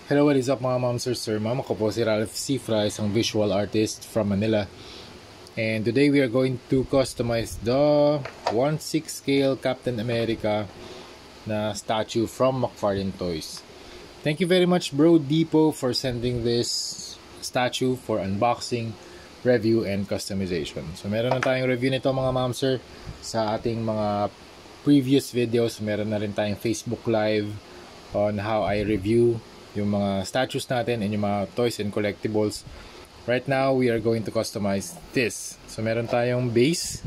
Hello, what is up mga ma'am, sir, ma'am? Ako po si Ralph Cifra, isang visual artist from Manila. And today we are going to customize the 1/6 scale Captain America na statue from McFarlane Toys. Thank you very much Bro Depot for sending this statue for unboxing, review, and customization. So meron na tayong review nito mga ma'am, sir. Sa ating mga previous videos, meron na rin tayong Facebook Live on how I review yung mga statues natin and yung mga toys and collectibles. Right now, we are going to customize this. So, meron tayong base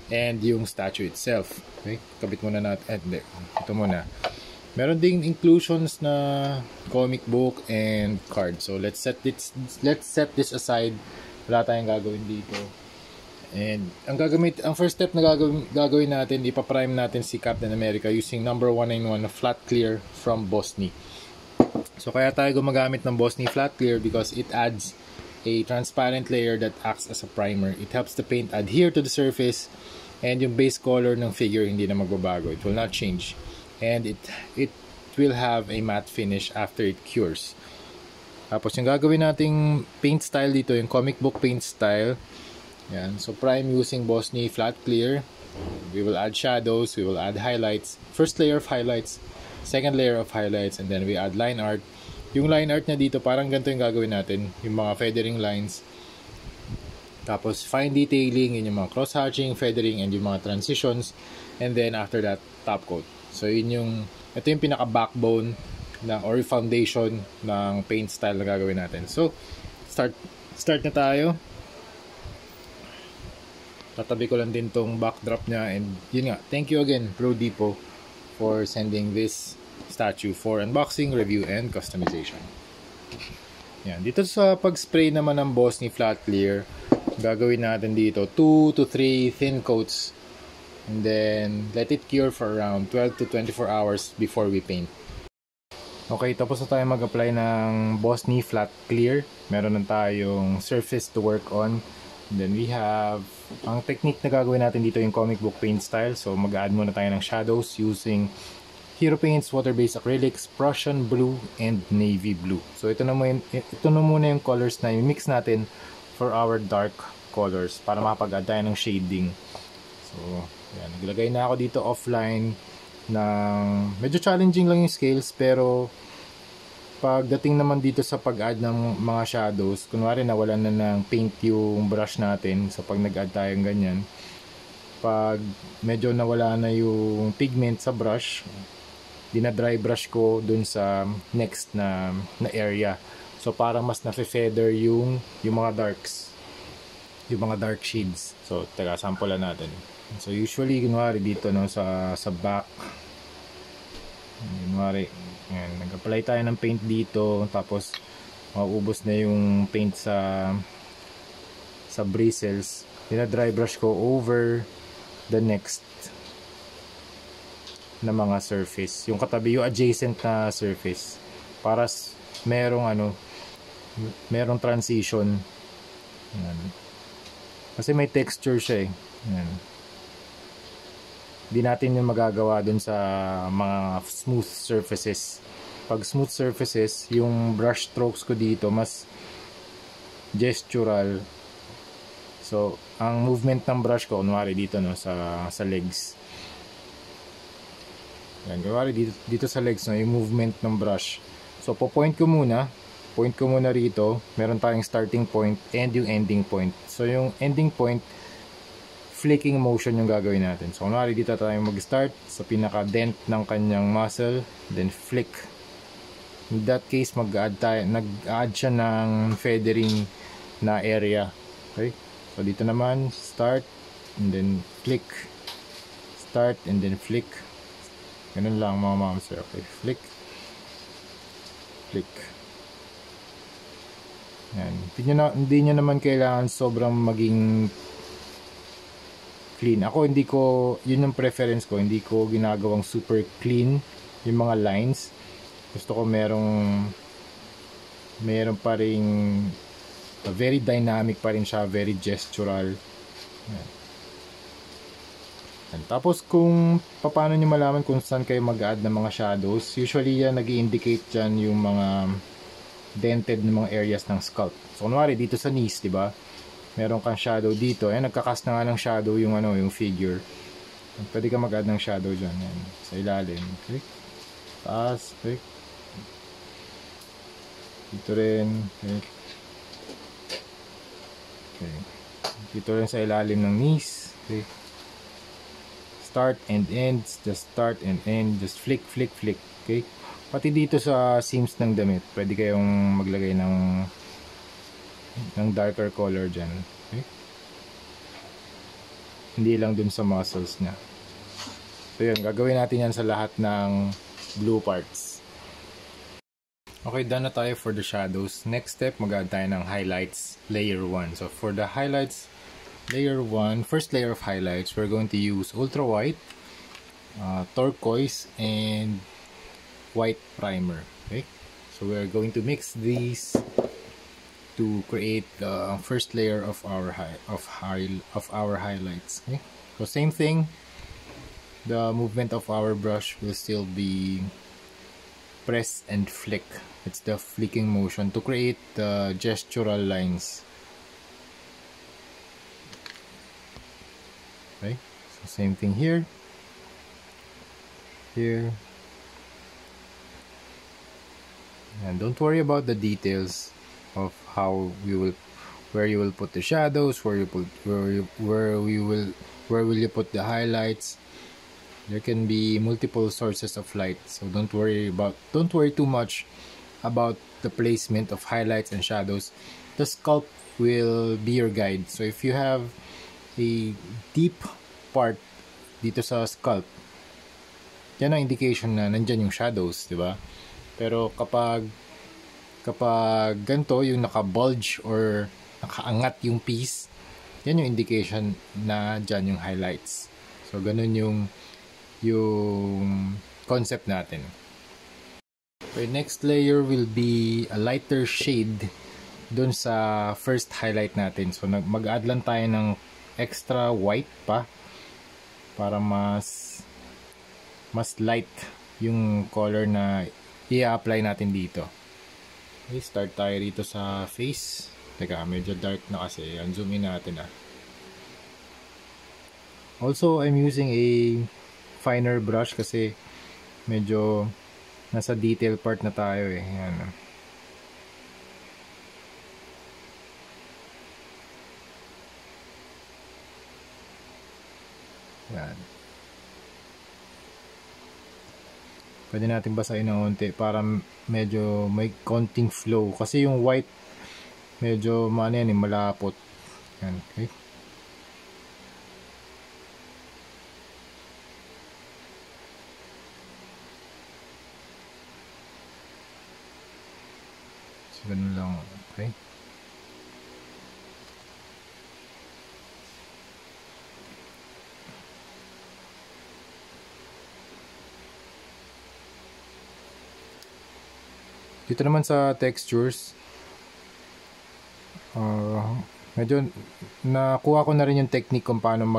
and yung statue itself. Okay? Kabit muna natin. Hindi. Ito muna. Meron ding inclusions na comic book and card. So, let's set this aside. Wala tayong gagawin dito. And ang first step na gagawin natin, ipa-prime natin si Captain America using number 191 na flat clear from Bosni. So kaya tayo gumagamit ng Bosni Flat Clear because it adds a transparent layer that acts as a primer. It helps the paint adhere to the surface and yung base color ng figure hindi na magbabago. It will not change. And it will have a matte finish after it cures. Tapos yung gagawin nating paint style dito, yung comic book paint style. Yan. So prime using Bosni Flat Clear. We will add shadows, we will add highlights. First layer of highlights, second layer of highlights, and then we add line art. Yung line art na dito, parang ganito yung gagawin natin. Yung mga feathering lines. Tapos fine detailing, yun yung mga cross-hatching, feathering, and yung mga transitions. And then after that, top coat. So ito yung pinaka-backbone or foundation ng paint style na gagawin natin. So, start na tayo. Tatabi ko lang din tong backdrop niya, and yun nga, thank you again Bro Depot for sending this statue for unboxing, review, and customization. Yan. Dito sa pag-spray naman ng Bosni Flat Clear, gagawin natin dito 2 to 3 thin coats, and then let it cure for around 12 to 24 hours before we paint. Okay, tapos na tayo mag-apply ng Bosni Flat Clear. Meron na tayong surface to work on. And then we have, ang technique na gagawin natin dito yung comic book paint style. So mag-add muna tayo ng shadows using Hero Paints, water-based acrylics, Prussian blue, and navy blue. So ito na muna yung colors na i-mix natin for our dark colors para makapag-add tayo ng shading. So yan, naglagay na ako dito offline ng medyo challenging lang yung scales, pero pagdating naman dito sa pag-add ng mga shadows, kunwari nawalan na ng paint yung brush natin, so pag nag-add tayong ganyan, pag medyo nawala na yung pigment sa brush, dina-dry brush ko dun sa next na area. So parang mas na-feather yung mga darks, yung mga dark shades. So teka, sample lang natin. So usually kunwari dito no, sa back, kunwari nag-apply tayo ng paint dito, tapos maubos na yung paint sa bristles, dina-dry brush ko over the next na mga surface, yung katabi, yung adjacent na surface, para merong transition. Yan. Kasi may texture siya eh. Yan. Di natin yung magagawa dun sa mga smooth surfaces. Pag smooth surfaces, yung brush strokes ko dito mas gestural. So ang movement ng brush ko, kunwari dito no, sa legs. Yan, kunwari dito sa legs no, yung movement ng brush. So point ko muna rito. Meron tayong starting point and yung ending point. So yung ending point, flicking motion yung gagawin natin. So kunwari dito tayo mag-start sa pinaka-dent ng kanyang muscle, then flick. In that case, nag-add siya ng feathering na area. Okay? So dito naman, start and then flick. Start and then flick. Ganun lang mga ma'am, sir. Okay, flick. Flick. Yan. Hindi nyo naman kailangan sobrang maging clean. Ako yun yung preference ko, hindi ko ginagawang super clean yung mga lines. Gusto ko merong pa ring very dynamic pa rin siya, very gestural. Yan. Tapos kung paano nyo malaman kung saan kayo mag-add ng mga shadows, usually yan nag-i-indicate dyan yung mga dented ng mga areas ng scalp. So kunwari dito sa knees, di ba? Meron kang shadow dito. Ayan, nagkakas na nga ng shadow yung yung figure. Pwede ka mag-add ng shadow dyan. Yan, sa ilalim. Click. Taas. Click. Dito rin. Click. Okay. Dito rin sa ilalim ng knees. Click. Start and end. Just start and end. Just flick, flick, flick. Okay. Pati dito sa seams ng damit, pwede kayong maglagay ng darker color dyan. Okay. Hindi lang dun sa muscles niya. So yun, gagawin natin yan sa lahat ng blue parts. Okay, done na tayo for the shadows. Next step, mag-add tayo ng highlights layer 1. So for the highlights layer 1, first layer of highlights, we're going to use ultra white, turquoise, and white primer. Okay, so we're going to mix these to create the first layer of our highlights. Okay, so same thing. The movement of our brush will still be press and flick. It's the flicking motion to create the gestural lines. Okay, so same thing here. Here. And don't worry about the details of how where you will put the shadows, where will you put the highlights. There can be multiple sources of light, so don't worry too much about the placement of highlights and shadows. The sculpt will be your guide. So if you have a deep part dito sa sculpt, yan ang indication na nandyan yung shadows, di ba? Pero kapag ganito, yung naka-bulge or nakaangat yung piece, yan yung indication na dyan yung highlights. So ganun yung concept natin. Okay, next layer will be a lighter shade dun sa first highlight natin. So mag-add lang tayo ng extra white pa para mas light yung color na i-apply natin dito. Okay, start tayo dito sa face. Teka, medyo dark na kasi. Zoom in natin . Also, I'm using a finer brush kasi medyo nasa detail part na tayo . Yan. Yan. Pwede natin basahin ng konti para medyo may konting flow. Kasi yung white, medyo malapot. Yan, okay. So, ganun lang. Okay. Dito naman sa textures, medyo nakuha ko na rin yung technique kung paano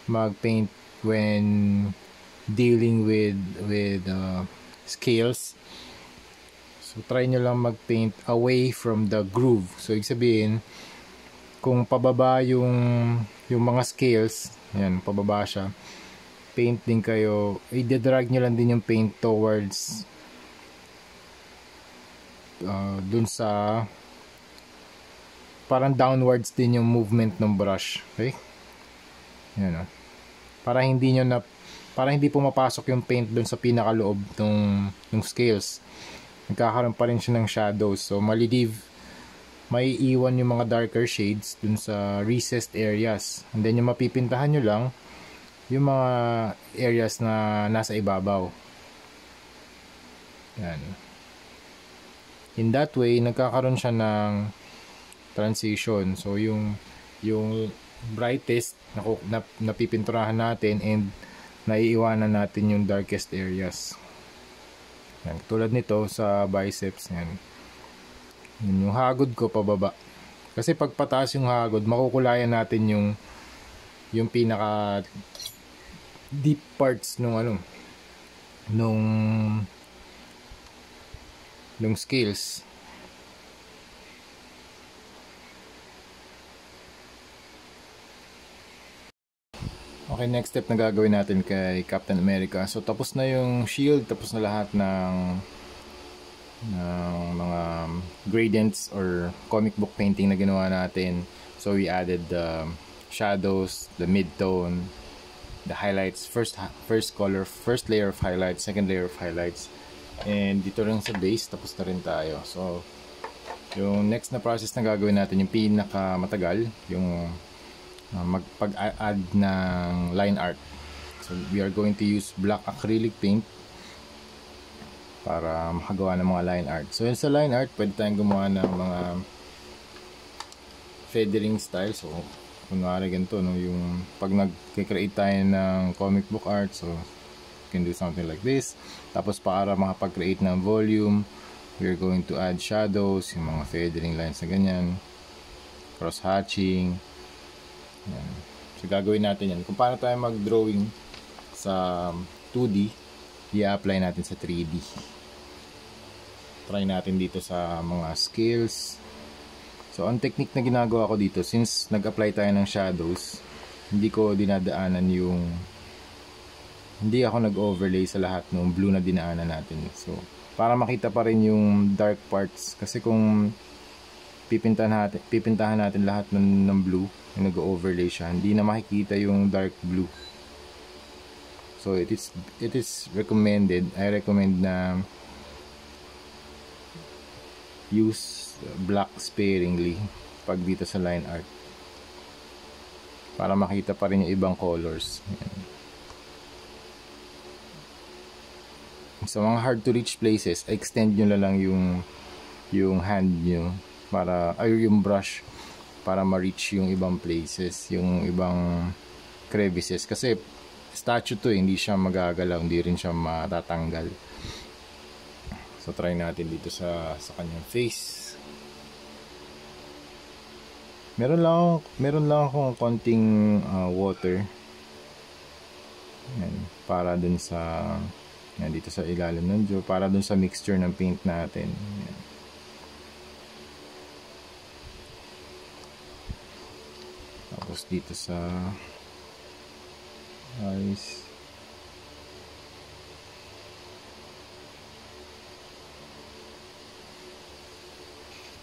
mag-paint when dealing with scales. So try nyo lang mag-paint away from the groove. So ibig sabihin, kung pababa yung mga scales, yan, pababa siya, paint din kayo, i-drag nyo lang din yung paint towards dun sa parang downwards din yung movement ng brush. Okay, yan . Para hindi pumapasok yung paint dun sa pinakaloob ng scales, nagkakaroon pa rin siya ng shadows. So may iwan yung mga darker shades dun sa recessed areas, and then yung mapipintahan nyo lang yung mga areas na nasa ibabaw. Yan. In that way, nagkakaroon siya ng transition. So yung brightest napipinturahan natin and naiiwanan natin yung darkest areas. Yan, tulad nito sa biceps. Yan. Yung hagod ko pababa. Kasi pag pataas yung hagod, makukulayan natin yung pinaka deep parts nung scales. Okay, next step na gagawin natin kay Captain America. So tapos na yung shield, tapos na lahat ng mga gradients or comic book painting na ginawa natin. So we added the shadows, the mid-tone, the highlights, first color, first layer of highlights, second layer of highlights. And dito rin sa base, tapos na rin tayo. So yung next na process na gagawin natin, yung pinaka matagal, yung magpag-add ng line art. So we are going to use black acrylic paint para makagawa ng mga line art. So sa line art, pwede tayong gumawa ng mga feathering style. So kunwari ganito, no, yung pag nag-create tayo ng comic book art, so you can do something like this. Tapos para makapag-create ng volume, we're going to add shadows, yung mga feathering lines na ganyan, cross hatching. Yan. So gagawin natin yan. Kung paano tayo mag-drawing sa 2D, i-apply natin sa 3D. Try natin dito sa mga scales. So ang technique na ginagawa ko dito, since nag-apply tayo ng shadows, hindi ko dinadaanan yung, hindi ako nag-overlay sa lahat ng blue na dinaanan natin. So para makita pa rin yung dark parts, kasi kung pipintahan natin lahat ng blue, yung nag-overlay siya, hindi na makikita yung dark blue. So it is recommended, I recommend na use black sparingly pag dito sa line art, para makita pa rin yung ibang colors. Sa mga hard to reach places, extend nyo na lang yung hand nyo, para, ay yung brush, para ma-reach yung ibang places, yung ibang crevices. Kasi statue to, hindi siya magagalaw, hindi rin siya matatanggal. So try natin dito sa kanyang face. Meron lang akong konting water. Yan, para dun sa yan, dito sa ilalim ng jaw, para dun sa mixture ng paint natin. Yan. Tapos dito sa eyes.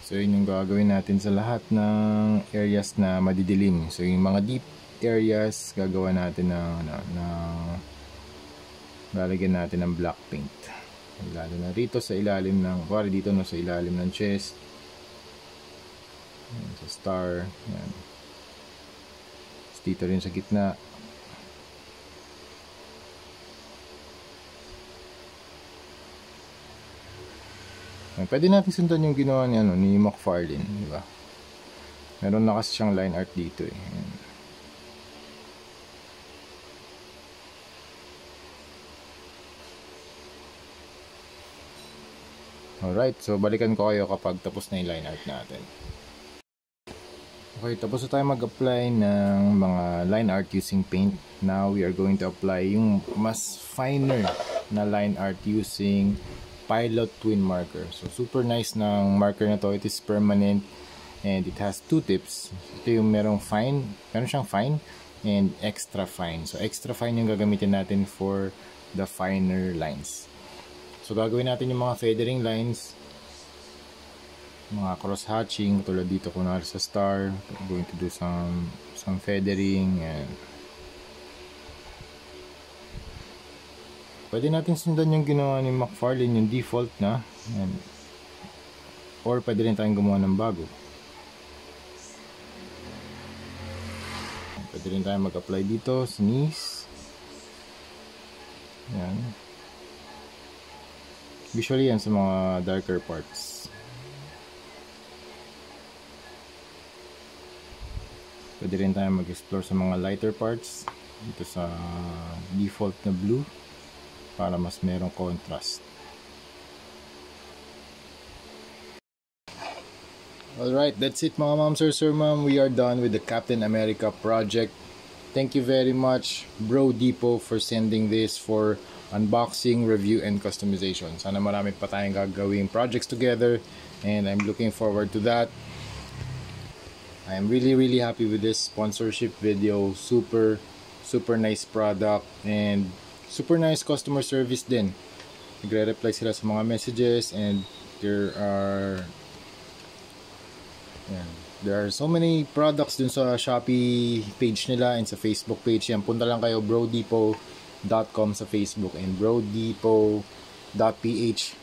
So yun yung gagawin natin sa lahat ng areas na madidilim. So yung mga deep areas, gagawa natin lalagyan natin ng black paint. Lalo na rito sa ilalim ng, kuwari dito no, sa ilalim ng chest. Yan, sa star. Yan. Dito rin sa gitna. Pwede natin sundan yung ginawa ni McFarlane, di ba? Meron na kasi siyang line art dito eh. Alright, so balikan ko kayo kapag tapos na yung line art natin. Okay, tapos na tayo mag-apply ng mga line art using paint. Now we are going to apply yung mas finer na line art using Pilot Twin Marker. So super nice ng marker na to. It is permanent and it has two tips. Ito yung meron siyang fine and extra fine. So extra fine yung gagamitin natin for the finer lines. So gagawin natin yung mga feathering lines, mga cross hatching, tulad dito kunwari sa star. I'm going to do some feathering, and pwede natin sundan yung ginawa ni McFarlane, yung default na, and, or pwede rin tayong gumawa ng bago. Pwede rin tayong mag-apply dito sa knees. Yan. Visually yan sa mga darker parts. Pwede rin tayo mag-explore sa mga lighter parts dito sa default na blue para mas merong contrast. Alright, that's it mga ma'am, sir, ma'am. We are done with the Captain America project. Thank you very much, Bro Depot, for sending this for unboxing, review, and customization. Sana marami pa tayong gagawing projects together, and I'm looking forward to that. I'm really happy with this sponsorship video. Super super nice product and super nice customer service din. Nagre-reply sila sa mga messages, and there are so many products dun sa Shopee page nila and sa Facebook page. Yan, punta lang kayo brodepot.com sa Facebook and brodepot.ph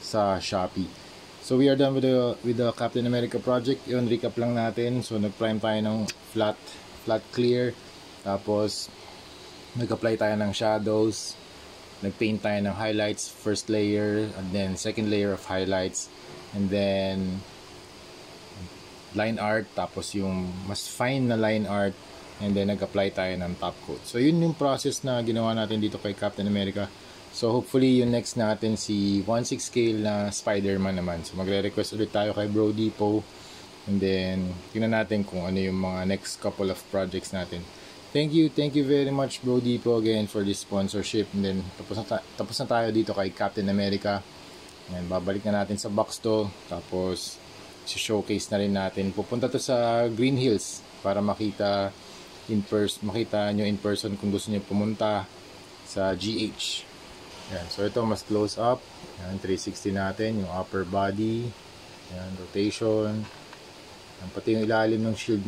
sa Shopee. So we are done with the Captain America project. Yun, recap lang natin. So nag-prime tayo ng flat clear, tapos nag-apply tayo ng shadows, nag-paint tayo ng highlights, first layer, and then second layer of highlights, and then line art, tapos yung mas fine na line art, and then nag-apply tayo ng top coat. So yun yung process na ginawa natin dito kay Captain America. So hopefully yung next natin si 1/6 scale na Spider-Man naman. So magre-request ulit tayo kay Bro Depot, and then tingnan natin kung ano yung mga next couple of projects natin. Thank you very much Bro Depot again for this sponsorship. And then tapos na tayo dito kay Captain America. And babalik na natin sa box to, tapos showcase na rin natin. Pupunta to sa Green Hills para makita nyo in person kung gusto nyo pumunta sa GH. Yan. So ito mas close up. Yan, 360 natin yung upper body. Yan, rotation. Yan, pati yung ilalim ng shield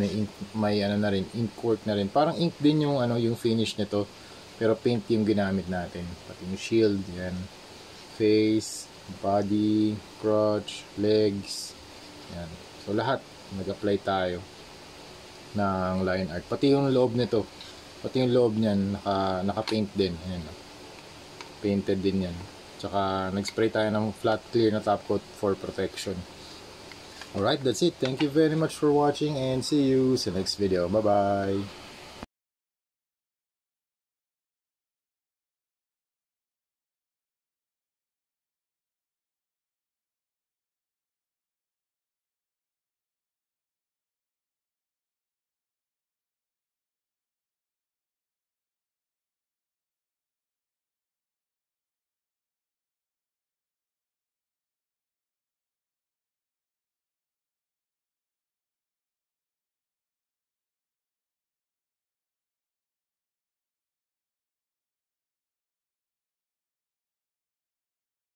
may ano na rin, ink work na rin. Parang ink din yung yung finish nito, pero paint yung ginamit natin. Pati yung shield, yan. Face, body, crotch, legs. Yan. So lahat nag-apply tayo ng line art. Pati yung loob nito. Pati yung loob niyan naka-paint din. Ayan. Painted din yan. Tsaka nag-spray tayo ng flat clear na top coat for protection. Alright, that's it. Thank you very much for watching, and see you sa next video. Bye bye.